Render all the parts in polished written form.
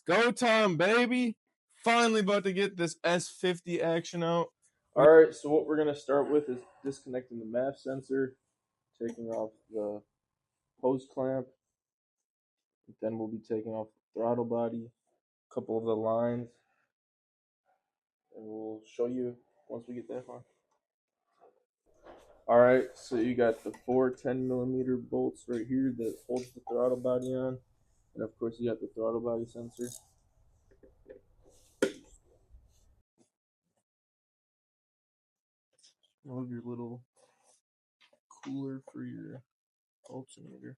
Go time, baby. Finally about to get this S50 action out. All right, so what we're going to start with is disconnecting the MAF sensor, taking off the hose clamp, then we'll be taking off the throttle body, a couple of the lines, and we'll show you once we get that far. All right, so you got the four 10mm bolts right here that holds the throttle body on, and of course you got the throttle body sensor. Move your little cooler for your alternator.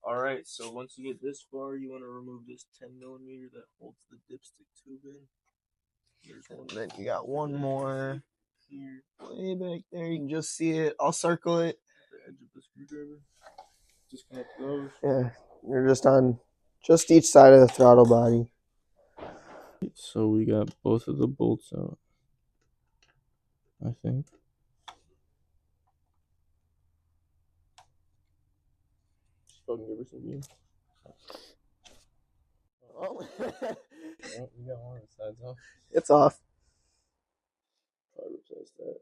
Alright, so once you get this far, you want to remove this 10mm that holds the dipstick tube in. And then you got one more here, way back there. You can just see it. I'll circle it. The edge of the screwdriver. Disconnect those. Yeah, you're just on just each side of the throttle body. So we got both of the bolts out, I think. Fucking give her some beans. Oh. Oh, we got one of the sides off. It's off. Probably replace that.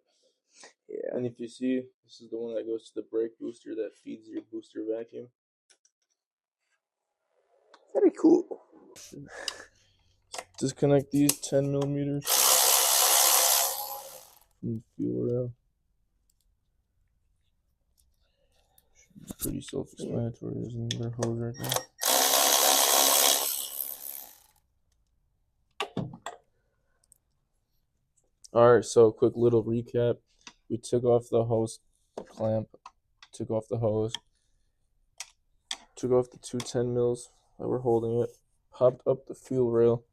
Yeah. And if you see, this is the one that goes to the brake booster that feeds your booster vacuum. Very cool. Disconnect these 10mm from the fuel rail. Pretty self-explanatory. There's another hose right there. Alright, so quick little recap. We took off the hose clamp, took off the hose, took off the two 10mm that were holding it, popped up the fuel rail.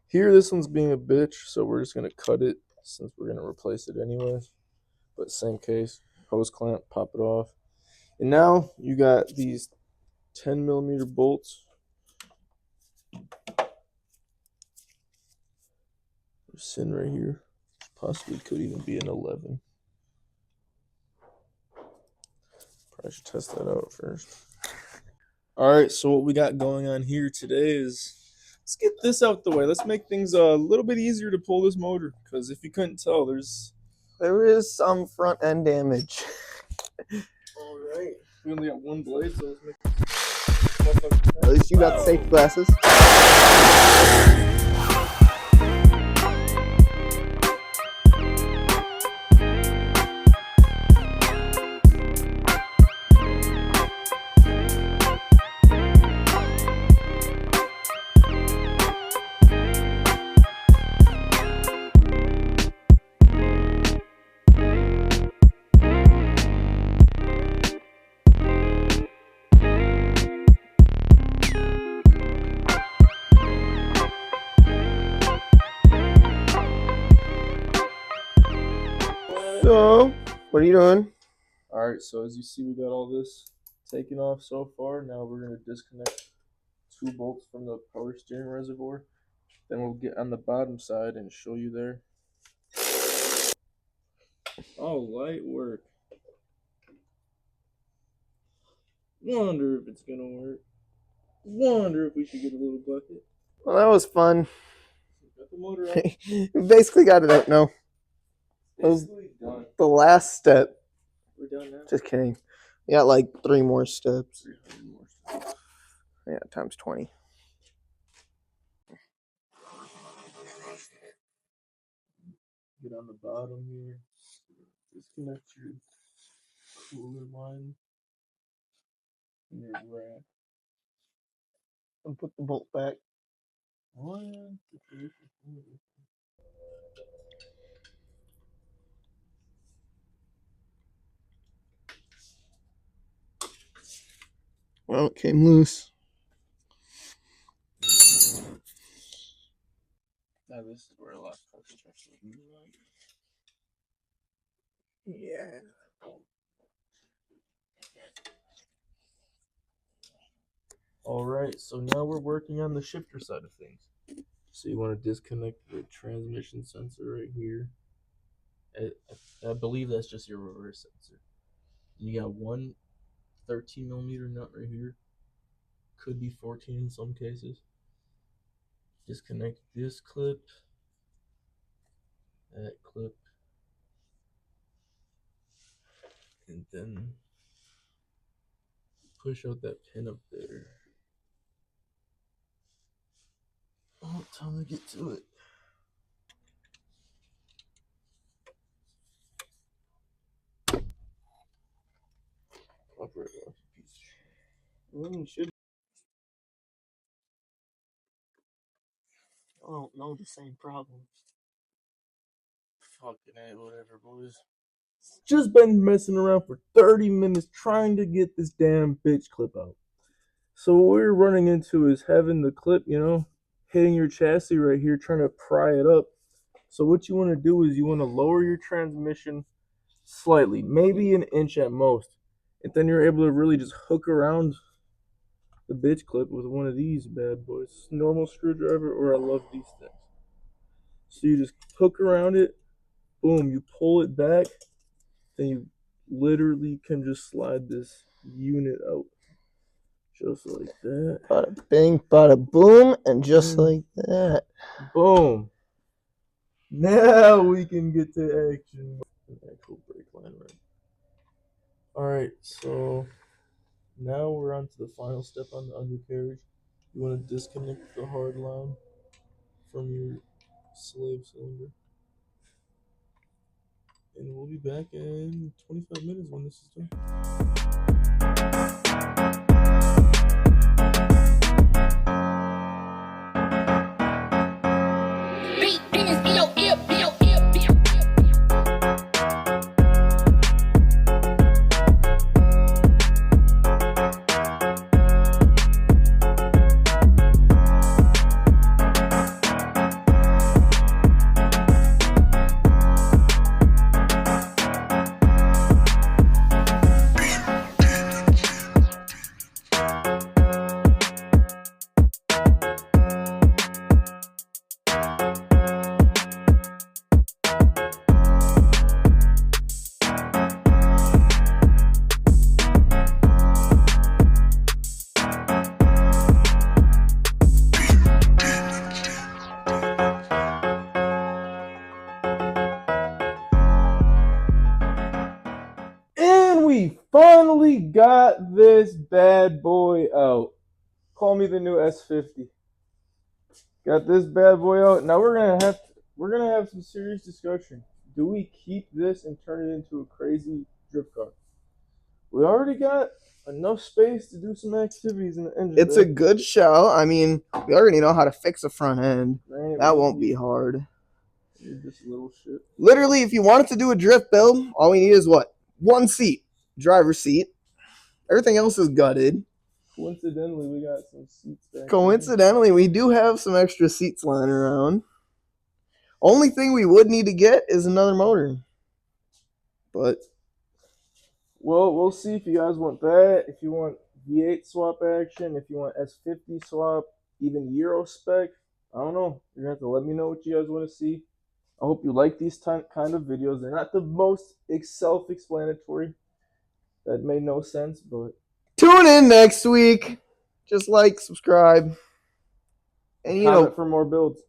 Here, this one's being a bitch, so we're just going to cut it since we're going to replace it anyways. But same case, hose clamp, pop it off. And now you got these 10mm bolts. They're sitting right here. Possibly could even be an 11. Probably should test that out first. Alright, so what we got going on here today is, let's get this out the way. Let's make things a little bit easier to pull this motor, because if you couldn't tell, there is some front end damage. Alright, we only got one blade, so let's make At least you got safe glasses. So, what are you doing? Alright, so as you see, we got all this taken off so far. Now we're going to disconnect two bolts from the power steering reservoir. Then we'll get on the bottom side and show you there. Oh, light work. Wonder if it's going to work. Wonder if we should get a little bucket. Well, that was fun. Got the motor out. We basically got it out now. Basically done. The last step. We're done now. Just kidding. We got like 3 more steps. 300 more steps. Yeah, times 20. Get on the bottom here. Disconnect your cooler line and your rack. And put the bolt back. Oh, yeah. Well, it came loose. Now this is where a lot of folks starts looking like. Yeah. Alright, so now we're working on the shifter side of things. So you want to disconnect the transmission sensor right here. I believe that's just your reverse sensor. You got one 13mm nut right here, could be 14 in some cases. Disconnect this clip, that clip, and then push out that pin up there. Oh, time to get to it. Operate off the piece. You should. I don't know the same problem. Fucking A, whatever, boys. Just been messing around for 30 minutes trying to get this damn bitch clip out. So what we're running into is having the clip, hitting your chassis right here, trying to pry it up. So what you want to do is you want to lower your transmission slightly, maybe an inch at most. And then you're able to really just hook around the bitch clip with one of these bad boys. Normal screwdriver, or I love these things. So you just hook around it, boom, you pull it back, then you literally can just slide this unit out. Just like that. Bada bing, bada boom, and just like that. Boom. Now we can get to action. An actual brake line, right? Alright, so now we're on to the final step on the undercarriage. You want to disconnect the hard line from your slave cylinder. And we'll be back in 25 minutes when this is done. We finally got this bad boy out. Call me the new S50. Got this bad boy out. Now we're gonna have some serious discussion. Do we keep this and turn it into a crazy drift car? We already got enough space to do some activities in the engine. It's a good show. I mean, we already know how to fix a front end. That won't be hard. This little shit. Literally, if you wanted to do a drift build, all we need is what? One seat. Driver's seat. Everything else is gutted. Coincidentally, we got some seats back. Coincidentally, we do have some extra seats lying around. Only thing we would need to get is another motor. But well, we'll see if you guys want that. If you want V8 swap action, if you want S50 swap, even Euro spec, I don't know. You're gonna have to let me know what you guys want to see. I hope you like these kind of videos. They're not the most self-explanatory. That made no sense, but tune in next week. Just like, subscribe, and comment for more builds.